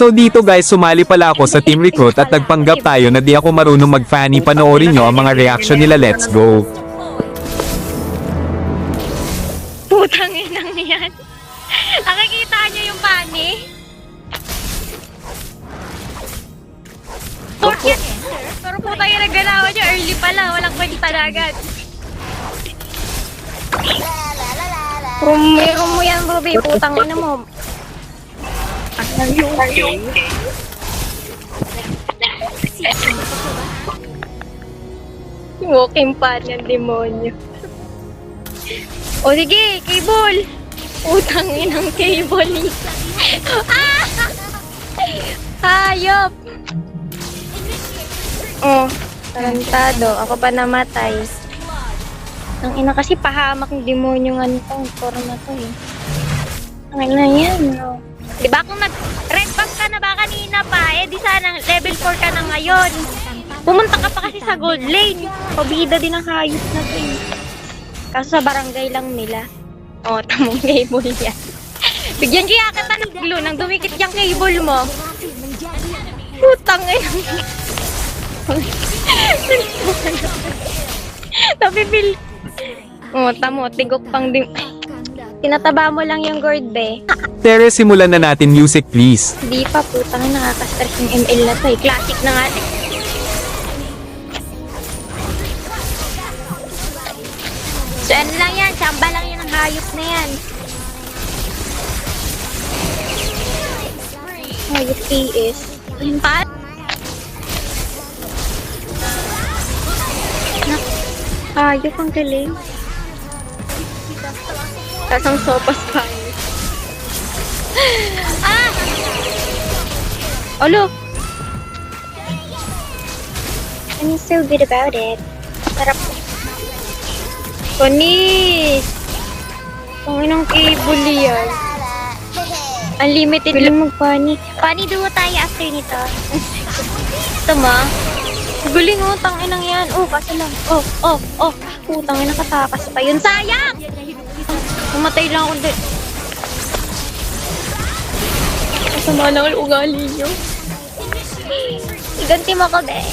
So dito guys, sumali pala ako sa Team Recruit at nagpanggap tayo na di ako marunong mag-fanny. Panoorin nyo ang mga reaction nila. Let's go! Putang inang yan. Nakikita niyo yung pani? Torque yan eh. Pero putang yung naggalawan niyo, early pa lang, walang kwenta na agad. Meron mo yan, Ruby. Putang ina mo. Walking pan yung demonyo. O sige, cable! Putang inang cable ni. Ah! Hayop! Oh, tarantado. Ako pa namatay. Ang ina kasi pahamak ng demonyo nga nitong forma to eh. Ang ina yan, no? Diba kung nag-red buff ka na ba kanina pa, eh di sana level 4 ka na ngayon. Pumunta ka pa kasi sa gold lane. Pabida din ang hayop na to eh. Kaso sa barangay lang nila. Oh, tamang cable yan. Bigyan kaya kita ng glue nang dumikit yung cable mo. Putang eh. Napipil. Oh, tamo, tigok pang dim. Tinataba mo lang yung gourd, be. Tere, simulan na natin. Music please. Hindi pa, putang nakaka-stress yung ML na to eh. Classic na nga. So, ano lang yan? Samba lang yan ang hayop na yan. Hayop PS. Pat? Hayop ang galing. Kasang sopas pa. Ah! Olo! I'm so good about it. Sarap. Konis! Ang inang cable yan. Unlimited lang mag-pani. Pani, duwa tayo after nito. Ito mo? Guling oh, tang inang yan. Oh, kaso lang. Oh. Putang inang katakas pa yun. Sayang! Mamatay lang ako din. Kasama lang ang ugali nyo. Iganti mo ko din.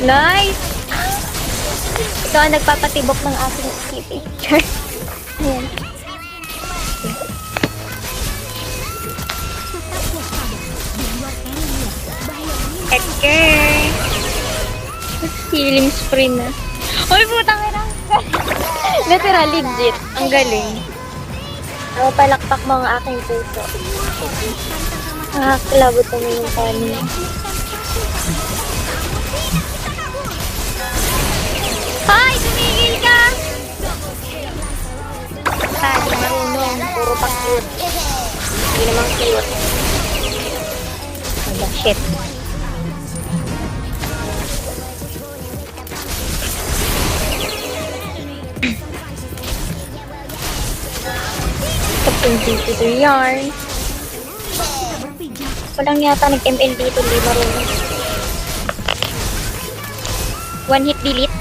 Nice! Ito ang nagpapatibok ng aking picture. Ayan. Okay. Healing spree na. Uy, putang ina. Literal, legit. Ang galing. Ako palakpak mga aking puso. Nakakalabot naman yung panin. Hoy! Tumigil ka! Saan? Marunong. Puro pa cute. Hindi naman cute. Oh, shit. Dito to yarn. Walang yata nag-ML dito, hindi marunong. One hit delete.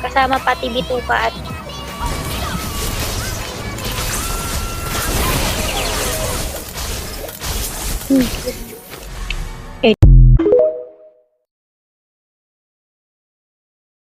Kasama pati bituka at